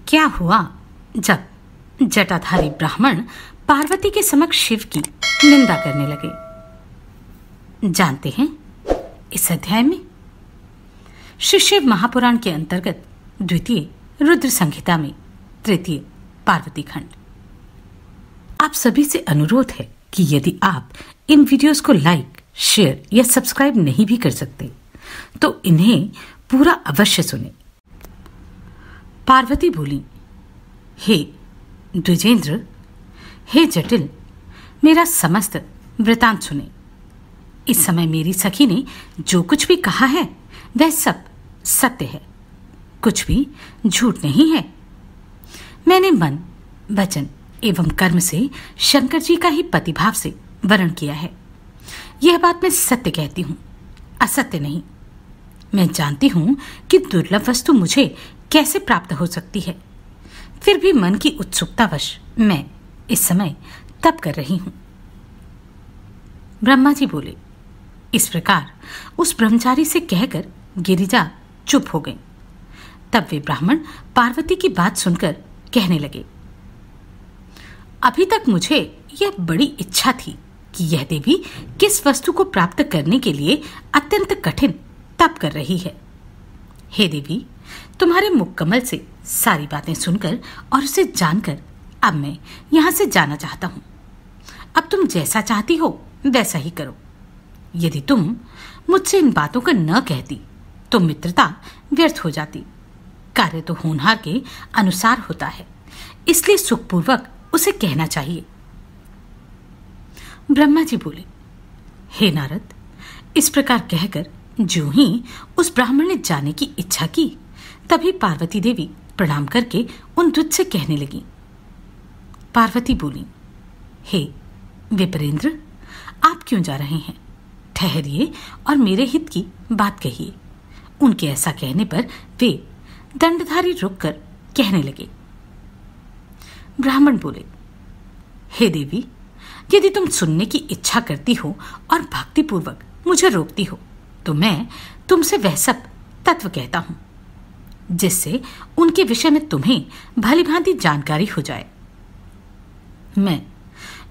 क्या हुआ जब जटाधारी ब्राह्मण पार्वती के समक्ष शिव की निंदा करने लगे? जानते हैं इस अध्याय में। श्री शिव महापुराण के अंतर्गत द्वितीय रुद्र संहिता में तृतीय पार्वती खंड। आप सभी से अनुरोध है कि यदि आप इन वीडियोस को लाइक, शेयर या सब्सक्राइब नहीं भी कर सकते तो इन्हें पूरा अवश्य सुने। पार्वती बोली, हे द्विजेंद्र, हे जटिल, मेरा समस्त वृतांत सुने। इस समय मेरी सखी ने जो कुछ भी कहा है वह सब सत्य है, कुछ भी झूठ नहीं है। मैंने मन, वचन एवं कर्म से शंकर जी का ही प्रतिभाव से वर्ण किया है। यह बात मैं सत्य कहती हूं, असत्य नहीं। मैं जानती हूं कि दुर्लभ वस्तु मुझे कैसे प्राप्त हो सकती है, फिर भी मन की उत्सुकतावश मैं इस समय तप कर रही हूं। ब्रह्मा जी बोले। इस प्रकार उस ब्रह्मचारी से कहकर गिरिजा चुप हो गई। तब वे ब्राह्मण पार्वती की बात सुनकर कहने लगे, अभी तक मुझे यह बड़ी इच्छा थी कि यह देवी किस वस्तु को प्राप्त करने के लिए अत्यंत कठिन तप कर रही है। हे देवी, तुम्हारे मुख कमल से सारी बातें सुनकर और उसे जानकर अब मैं यहां से जाना चाहता हूं। अब तुम जैसा चाहती हो वैसा ही करो। यदि तुम मुझसे इन बातों को न कहती तो मित्रता व्यर्थ हो जाती। कार्य तो होनहार के अनुसार होता है, इसलिए सुखपूर्वक उसे कहना चाहिए। ब्रह्मा जी बोले, हे नारद, इस प्रकार कहकर जो ही उस ब्राह्मण ने जाने की इच्छा की, तभी पार्वती देवी प्रणाम करके उन दूत से कहने लगी। पार्वती बोली, हे विप्रेंद्र, आप क्यों जा रहे हैं? ठहरिए और मेरे हित की बात कहिए। उनके ऐसा कहने पर वे दंडधारी रुककर कहने लगे। ब्राह्मण बोले, हे देवी, यदि तुम सुनने की इच्छा करती हो और भक्तिपूर्वक मुझे रोकती हो तो मैं तुमसे वह सब तत्व कहता हूं जिससे उनके विषय में तुम्हें भलीभांति जानकारी हो जाए। मैं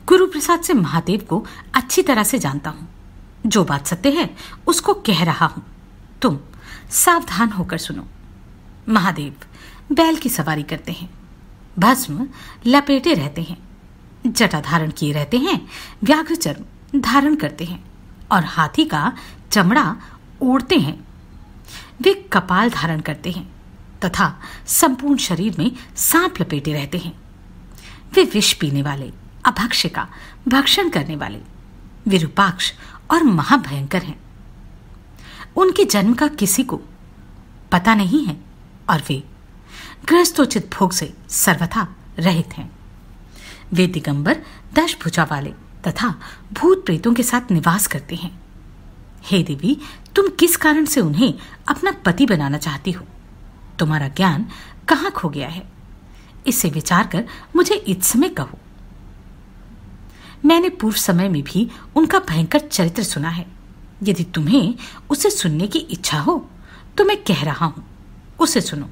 गुरु प्रसाद से महादेव को अच्छी तरह से जानता हूं। जो बात सत्य है उसको कह रहा हूं, तुम सावधान होकर सुनो। महादेव बैल की सवारी करते हैं, भस्म लपेटे रहते हैं, जटा धारण किए रहते हैं, व्याघ्र चर्म धारण करते हैं और हाथी का चमड़ा ओढ़ते हैं। वे कपाल धारण करते हैं तथा संपूर्ण शरीर में सांप लपेटे रहते हैं। वे विष पीने वाले, अभक्ष्य का भक्षण करने वाले, विरूपाक्ष और महाभयंकर हैं। उनके जन्म का किसी को पता नहीं है और वे गृहस्थोचित भोग से सर्वथा रहित हैं। वे दिगंबर 10 भुजा वाले तथा भूत प्रेतों के साथ निवास करते हैं। हे देवी, तुम किस कारण से उन्हें अपना पति बनाना चाहती हो? तुम्हारा ज्ञान कहाँ खो गया है? इसे विचार कर मुझे इस समय कहो। मैंने पूर्व समय में भी उनका भयंकर चरित्र सुना है। यदि तुम्हें उसे सुनने की इच्छा हो तो मैं कह रहा हूं, उसे सुनो।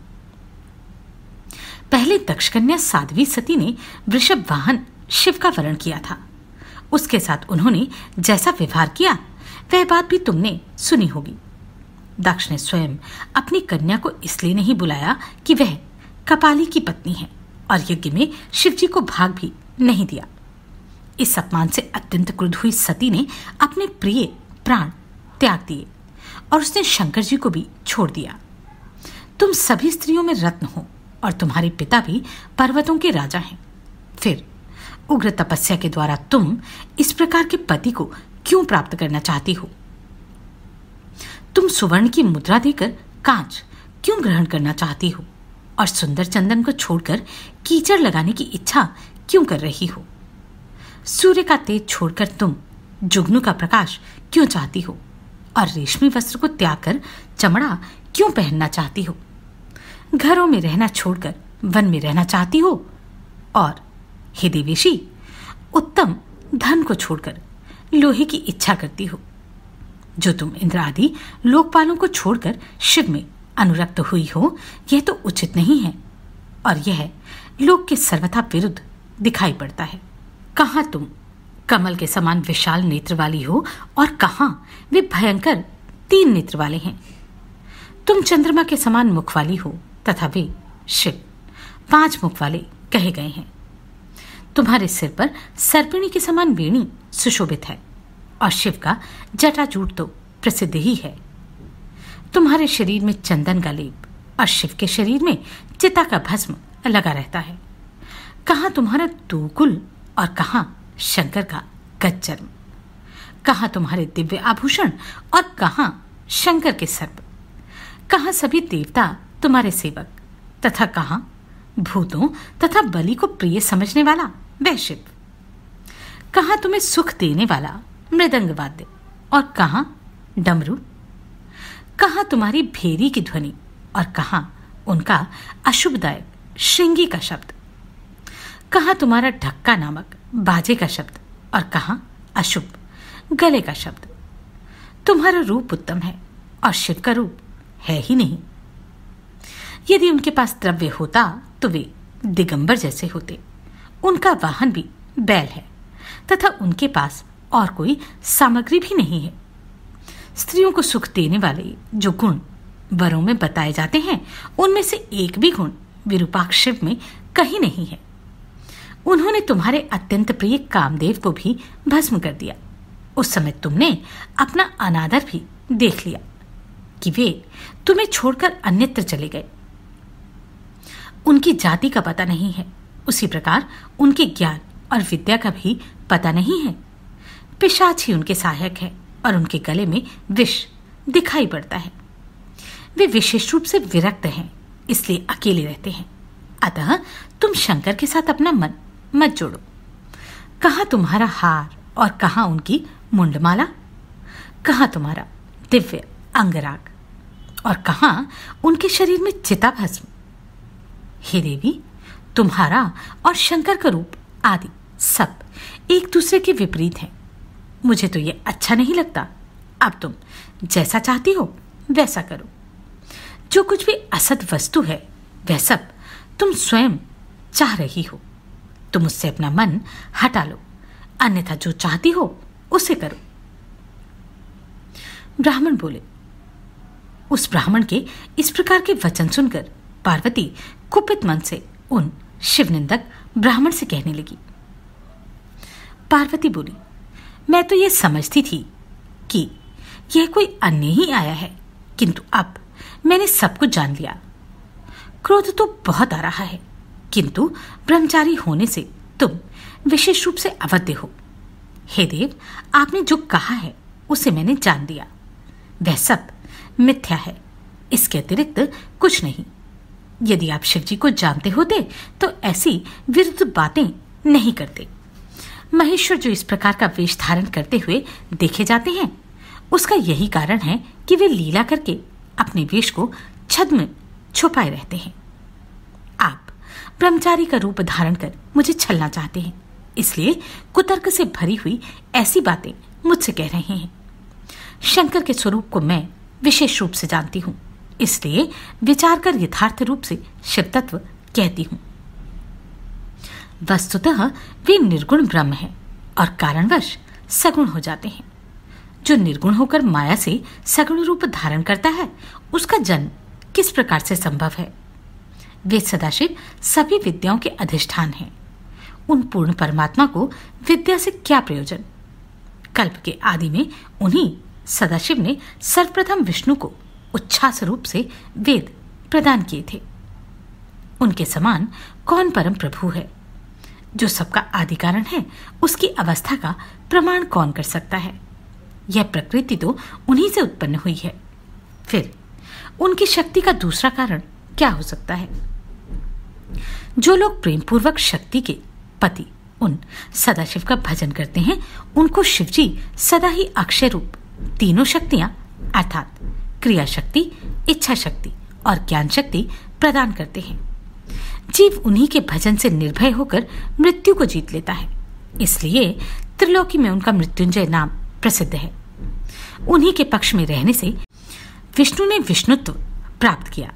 पहले दक्षकन्या साध्वी सती ने वृषभ वाहन शिव का वरण किया था। उसके साथ उन्होंने जैसा व्यवहार किया वह बात भी तुमने सुनी होगी। दक्ष ने स्वयं अपनी कन्या को इसलिए नहीं बुलाया कि वह कपाली की पत्नी है और यज्ञ में शिव जी को भाग भी नहीं दिया। इस अपमान से अत्यंत क्रुद्ध हुई सती ने अपने प्रिय प्राण त्याग दिए और उसने शंकर जी को भी छोड़ दिया। तुम सभी स्त्रियों में रत्न हो और तुम्हारे पिता भी पर्वतों के राजा हैं। फिर उग्र तपस्या के द्वारा तुम इस प्रकार के पति को क्यों प्राप्त करना चाहती हो? तुम सुवर्ण की मुद्रा देकर कांच क्यों ग्रहण करना चाहती हो और सुंदर चंदन को छोड़कर कीचड़ लगाने की इच्छा क्यों कर रही हो? सूर्य का तेज छोड़कर तुम जुगनू का प्रकाश क्यों चाहती हो और रेशमी वस्त्र को त्याग कर चमड़ा क्यों पहनना चाहती हो? घरों में रहना छोड़कर वन में रहना चाहती हो और हे देवेशी, उत्तम धन को छोड़कर लोहे की इच्छा करती हो। जो तुम इंद्र आदि लोकपालों को छोड़कर शिव में अनुरक्त हुई हो, यह तो उचित नहीं है। और यह लोक के सर्वथा विरुद्ध दिखाई पड़ता है। कहाँ तुम कमल के समान विशाल नेत्र वाली हो और कहाँ वे भयंकर 3 नेत्र वाले हैं। तुम चंद्रमा के समान मुख वाली हो तथा वे शिव 5 मुख वाले कहे गए हैं। तुम्हारे सिर पर सर्पिणी के समान वेणी सुशोभित है और शिव का जटाजूट तो प्रसिद्ध ही है। तुम्हारे शरीर में चंदन का लेप और शिव के शरीर में चिता का भस्म लगा रहता है। कहाँ तुम्हारा दूकुल और कहाँ शंकर का गज्जर्म। कहाँ तुम्हारे दिव्य आभूषण और कहाँ शंकर के सर्प। कहाँ सभी देवता तुम्हारे सेवक तथा कहाँ भूतों तथा बलि को प्रिय समझने वाला वह शिव। कहाँ तुम्हें सुख देने वाला मृदंग वाद्य और कहाँ डमरू। कहाँ तुम्हारी भेरी की ध्वनि और कहाँ उनका अशुभदायक श्रृंगी का शब्द। कहाँ तुम्हारा ढक्का नामक बाजे का शब्द और कहाँ अशुभ गले का शब्द। तुम्हारा रूप उत्तम है और शिव का रूप है ही नहीं। यदि उनके पास द्रव्य होता तो वे दिगंबर जैसे होते। उनका वाहन भी बैल है तथा उनके पास और कोई सामग्री भी नहीं है। स्त्रियों को सुख देने वाले जो गुण वरों में बताए जाते हैं उनमें से एक भी गुण विरूपाक्ष शिव में कहीं नहीं है। उन्होंने तुम्हारे अत्यंत प्रिय कामदेव को भी भस्म कर दिया। उस समय तुमने अपना अनादर भी देख लिया कि वे तुम्हें छोड़कर अन्यत्र चले गए। उनकी जाति का पता नहीं है, उसी प्रकार उनके ज्ञान और विद्या का भी पता नहीं है। पिशाच ही उनके सहायक है और उनके गले में विष दिखाई पड़ता है। वे विशेष रूप से विरक्त हैं, इसलिए अकेले रहते हैं। अतः तुम शंकर के साथ अपना मन मत जोड़ो। कहाँ तुम्हारा हार और कहाँ उनकी मुंडमाला। कहाँ तुम्हारा दिव्य अंगराग और कहाँ उनके शरीर में चिता भस्म। हे देवी, तुम्हारा और शंकर का रूप आदि सब एक दूसरे के विपरीत हैं। मुझे तो ये अच्छा नहीं लगता। अब तुम जैसा चाहती हो वैसा करो। जो कुछ भी असत वस्तु है वह सब तुम स्वयं चाह रही हो। तुम उससे अपना मन हटा लो, अन्यथा जो चाहती हो उसे करो। ब्राह्मण बोले। उस ब्राह्मण के इस प्रकार के वचन सुनकर पार्वती कुपित मन से उन शिवनिंदक ब्राह्मण से कहने लगी। पार्वती बोली, मैं तो यह समझती थी कि यह कोई अन्य ही आया है, किंतु अब मैंने सब कुछ जान लिया। क्रोध तो बहुत आ रहा है, किंतु ब्रह्मचारी होने से तुम विशेष रूप से अवध्य हो। हे देव, आपने जो कहा है उसे मैंने जान लिया। वह सब मिथ्या है, इसके अतिरिक्त कुछ नहीं। यदि आप शिवजी को जानते होते तो ऐसी विरुद्ध बातें नहीं करते। महेश्वर जो इस प्रकार का वेश धारण करते हुए देखे जाते हैं, उसका यही कारण है कि वे लीला करके अपने वेश को छद्म में छुपाए रहते हैं। आप ब्रह्मचारी का रूप धारण कर मुझे छलना चाहते हैं, इसलिए कुतर्क से भरी हुई ऐसी बातें मुझसे कह रहे हैं। शंकर के स्वरूप को मैं विशेष रूप से जानती हूँ, इसलिए विचार कर यथार्थ रूप से शिव तत्व कहती हूँ। वस्तुतः वे निर्गुण ब्रह्म हैं और कारणवश सगुण हो जाते हैं। जो निर्गुण होकर माया से सगुण रूप धारण करता है, उसका जन्म किस प्रकार से संभव है? वे सदाशिव सभी विद्याओं के अधिष्ठान हैं। उन पूर्ण परमात्मा को विद्या से क्या प्रयोजन? कल्प के आदि में उन्हीं सदाशिव ने सर्वप्रथम विष्णु को उच्छ्वास रूप से वेद प्रदान किए थे। उनके समान कौन परम प्रभु है? जो सबका आदि कारण है, उसकी अवस्था का प्रमाण कौन कर सकता है? यह प्रकृति तो उन्हीं से उत्पन्न हुई है, फिर उनकी शक्ति का दूसरा कारण क्या हो सकता है? जो लोग प्रेम पूर्वक शक्ति के पति उन सदाशिव का भजन करते हैं, उनको शिवजी सदा ही अक्षय रूप तीनों शक्तियां अर्थात क्रिया शक्ति, इच्छा शक्ति और ज्ञान शक्ति प्रदान करते हैं। जीव उन्हीं के भजन से निर्भय होकर मृत्यु को जीत लेता है, इसलिए त्रिलोकी में उनका मृत्युंजय नाम प्रसिद्ध है। उन्हीं के पक्ष में रहने से विष्णु ने विष्णुत्व प्राप्त किया,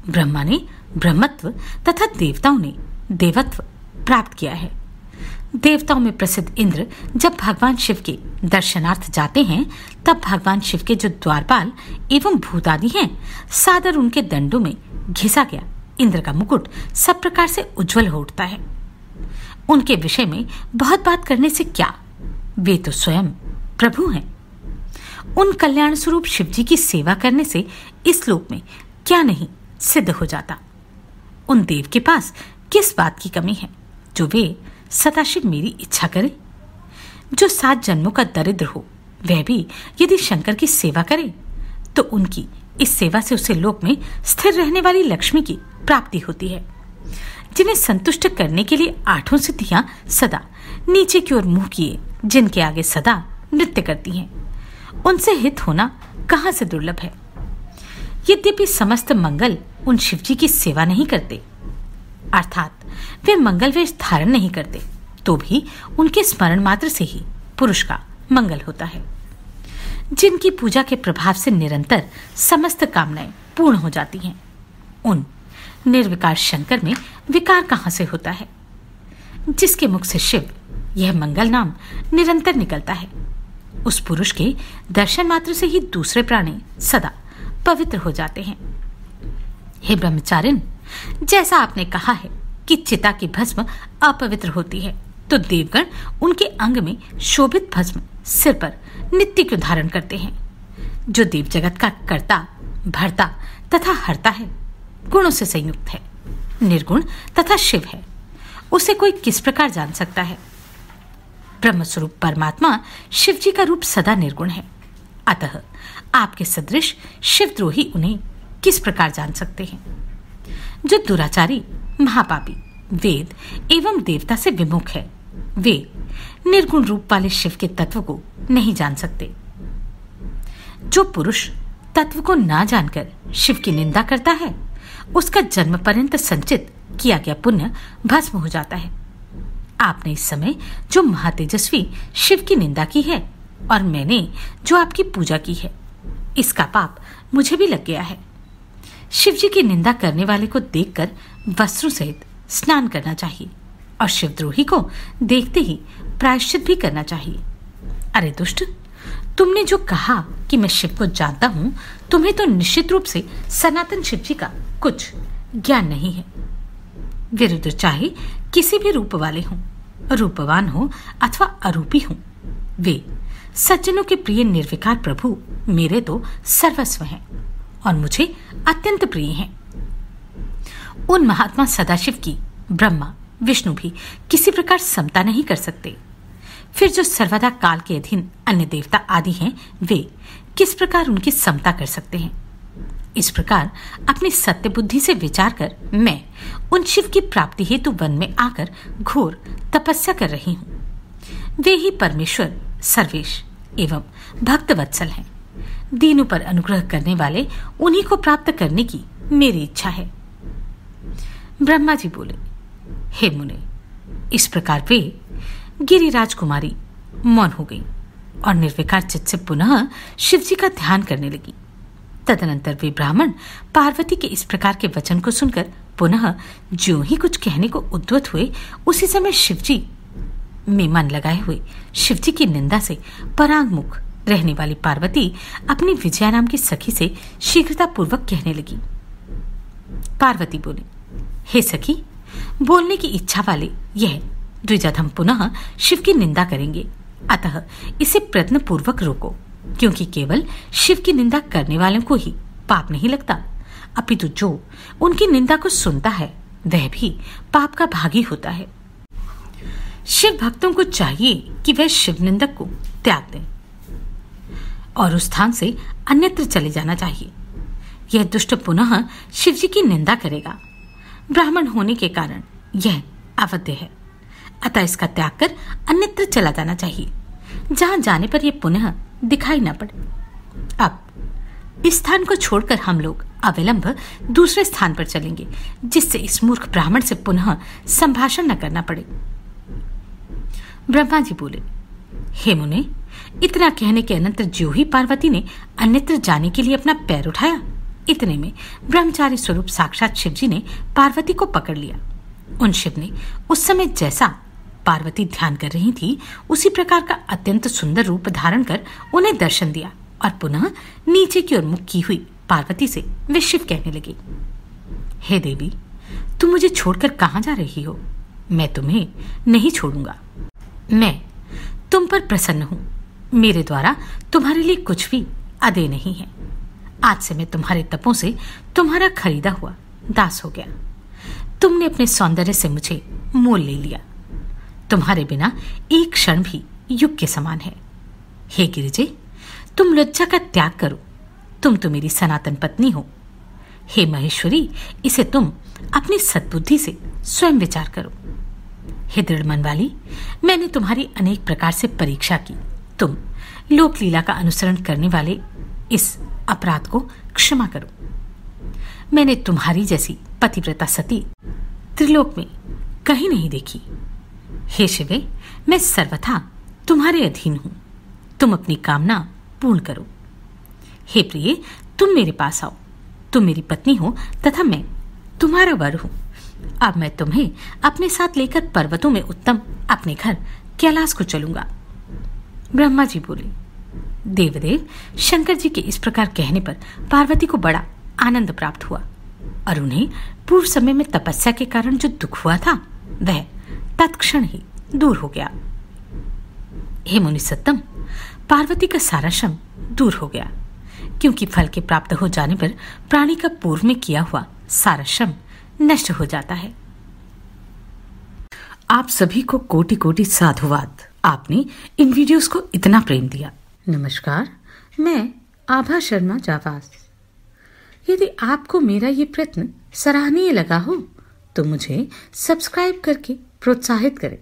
ब्रह्मा ने ब्रह्मत्व तथा देवताओं ने देवत्व प्राप्त किया है। देवताओं में प्रसिद्ध इंद्र जब भगवान शिव के दर्शनार्थ जाते हैं, तब भगवान शिव के जो द्वारपाल एवं भूत आदि हैं, सादर उनके दंडों में घिसा गया इंद्र का मुकुट सब प्रकार से उज्जवल हो उठता है। उनके विषय में बहुत बात करने से क्या, वे तो स्वयं प्रभु हैं। उन कल्याण स्वरूप शिव जी की सेवा करने से इस लोक में क्या नहीं सिद्ध हो जाता। उन देव के पास किस बात की कमी है जो वे सदाशिव मेरी इच्छा करे। जो 7 जन्मों का दरिद्र हो, वह भी यदि शंकर की सेवा करे तो उनकी इस सेवा से उसे लोक में स्थिर रहने वाली लक्ष्मी की प्राप्ति होती है, जिन्हें संतुष्ट करने के लिए 8 सिद्धियां सदा नीचे की ओर मुंह किए जिनके आगे सदा नृत्य करती हैं, उनसे हित होना कहां से दुर्लभ है। यद्यपि समस्त मंगल उन शिवजी की सेवा नहीं करते, अर्थात वे मंगल वेश धारण नहीं करते, तो भी उनके स्मरण मात्र से ही पुरुष का मंगल होता है। जिनकी पूजा के प्रभाव से निरंतर समस्त कामनाएं पूर्ण हो जाती हैं, उन निर्विकार शंकर में विकार कहां से होता है। जिसके मुख से शिव यह मंगल नाम निरंतर निकलता है, उस पुरुष के दर्शन मात्र से ही दूसरे प्राणी सदा पवित्र हो जाते हैं। हे ब्रह्मचारिण, जैसा आपने कहा है कि चिता की भस्म अपवित्र होती है, तो देवगण उनके अंग में शोभित भस्म सिर पर नित्य क्यों धारण करते हैं। जो देव जगत का कर्ता, भर्ता तथा हर्ता है, गुणों से संयुक्त है, निर्गुण तथा शिव है, उसे कोई किस प्रकार जान सकता है। ब्रह्मस्वरूप परमात्मा शिव जी का रूप सदा निर्गुण है, अतः आपके सदृश शिवद्रोही उन्हें किस प्रकार जान सकते हैं। जो दुराचारी, महापापी, वेद एवं देवता से विमुख है, वे निर्गुण रूप वाले शिव के तत्व को नहीं जान सकते। जो पुरुष तत्व को ना जानकर शिव की निंदा करता है, उसका जन्म पर्यंत संचित किया गया पुण्य भस्म हो जाता है। आपने इस समय जो महातेजस्वी शिव की निंदा की है और मैंने जो आपकी पूजा की है, इसका पाप मुझे भी लग गया है। शिव जी की निंदा करने वाले को देखकर वस्त्रों सहित स्नान करना चाहिए और शिवद्रोही को देखते ही प्रायश्चित भी करना चाहिए। अरे दुष्ट, तुमने जो कहा कि मैं शिव को जानता हूं, तुम्हें तो निश्चित रूप से सनातन शिव जी का कुछ ज्ञान नहीं है। विरुद्ध चाहे किसी भी रूप वाले हों, रूपवान हो अथवा अरूपी हों, वे सज्जनों के प्रिय निर्विकार प्रभु मेरे तो सर्वस्व हैं और मुझे अत्यंत प्रिय हैं। उन महात्मा सदाशिव की ब्रह्मा विष्णु भी किसी प्रकार समता नहीं कर सकते। फिर जो सर्वदा काल के अधीन अन्य देवता आदि हैं, वे किस प्रकार उनकी समता कर सकते हैं। इस प्रकार अपनी सत्य बुद्धि से विचार कर मैं उन शिव की प्राप्ति हेतु वन में आकर घोर तपस्या कर रही हूं। वे ही परमेश्वर सर्वेश एवं भक्त वत्सल हैं। दीनों पर अनुग्रह करने वाले उन्हीं को प्राप्त करने की मेरी इच्छा है। ब्रह्मा जी बोले, हे मुने, इस प्रकार वे गिरिराज कुमारी मौन हो गई और निर्विकार चित्त से पुनः शिव जी का ध्यान करने लगी। तदनंतर वे ब्राह्मण पार्वती के इस प्रकार के वचन को सुनकर पुनः ज्यों ही कुछ कहने को उद्यत हुए, उसी समय शिवजी में मन लगाए हुए शिवजी की निंदा से परांगमुख रहने वाली पार्वती अपनी विजया नाम की सखी से शीघ्रता पूर्वक कहने लगी। पार्वती बोली, हे सखी, बोलने की इच्छा वाले यह द्विजाधम पुनः शिव की निंदा करेंगे, अतः इसे प्रयत्न पूर्वक रोको, क्योंकि केवल शिव की निंदा करने वालों को ही पाप नहीं लगता, अपितु जो उनकी निंदा को सुनता है वह भी पाप का भागी होता है। शिव भक्तों को चाहिए कि वह शिव निंदक को त्याग दें और उस स्थान से अन्यत्र चले जाना चाहिए। यह दुष्ट पुनः शिव जी की निंदा करेगा। ब्राह्मण होने के कारण यह अवध्य है, अतः इसका त्याग कर अन्यत्र चला जाना चाहिए, जहां जाने पर यह पुनः दिखाई न पड़े। अब इस स्थान को छोड़कर हम लोग अविलंब दूसरे स्थान पर चलेंगे, जिससे इस मूर्ख ब्राह्मण से पुनः संभाषण न करना पड़े। ब्रह्मा जी बोले, हे मुने, इतना कहने के अनंतर ज्यों ही पार्वती ने अन्यत्र जाने के लिए अपना पैर उठाया, इतने में ब्रह्मचारी स्वरूप साक्षात शिवजी ने पार्वती को पकड़ लिया। उन शिव ने उस समय जैसा पार्वती ध्यान कर रही थी उसी प्रकार का अत्यंत सुंदर रूप धारण कर उन्हें दर्शन दिया और पुनः नीचे की ओर मुख की हुई पार्वती से वे शिव कहने लगे, हे देवी, तुम मुझे छोड़कर कहां जा रही हो? मैं तुम्हें नहीं छोड़ूंगा। मैं तुम पर प्रसन्न हूं। मेरे द्वारा तुम्हारे लिए कुछ भी अदेय नहीं है। आज से मैं तुम्हारे तपों से तुम्हारा खरीदा हुआ दास हो गया। तुमने अपने सौंदर्य से मुझे मोल ले लिया। तुम्हारे बिना एक क्षण भी युग के समान है। हे गिरिजे, तुम लज्जा का त्याग करो। तुम तो मेरी सनातन पत्नी हो। हे महेश्वरी, इसे तुम अपनी सद्बुद्धि से स्वयं विचार करो। हे दृढ़ मन वाली, मैंने तुम्हारी अनेक प्रकार से परीक्षा की। तुम लोक लीला का अनुसरण करने वाले इस अपराध को क्षमा करो। मैंने तुम्हारी जैसी पतिव्रता सती त्रिलोक में कहीं नहीं देखी। हे शिवे, मैं सर्वथा तुम्हारे अधीन हूं। तुम अपनी कामना पूर्ण करो। हे प्रिय, तुम मेरे पास आओ। तुम मेरी पत्नी हो तथा मैं तुम्हारा वर हूं। अब मैं तुम्हें अपने साथ लेकर पर्वतों में उत्तम अपने घर कैलाश को चलूंगा। ब्रह्मा जी बोले, देवदेव शंकर जी के इस प्रकार कहने पर पार्वती को बड़ा आनंद प्राप्त हुआ और उन्हें पूर्व समय में तपस्या के कारण जो दुख हुआ था वह तत्क्षण ही दूर हो गया। हे मुनि सत्तम, पार्वती का सारा श्रम दूर हो गया, क्योंकि फल के प्राप्त हो जाने पर प्राणी का पूर्व में किया हुआ सारा श्रम नष्ट हो जाता है। आप सभी को कोटि कोटि साधुवाद। आपने इन वीडियोस को इतना प्रेम दिया। नमस्कार, मैं आभा शर्मा जावास। यदि आपको मेरा ये प्रयत्न सराहनीय लगा हो तो मुझे सब्सक्राइब करके प्रोत्साहित करें।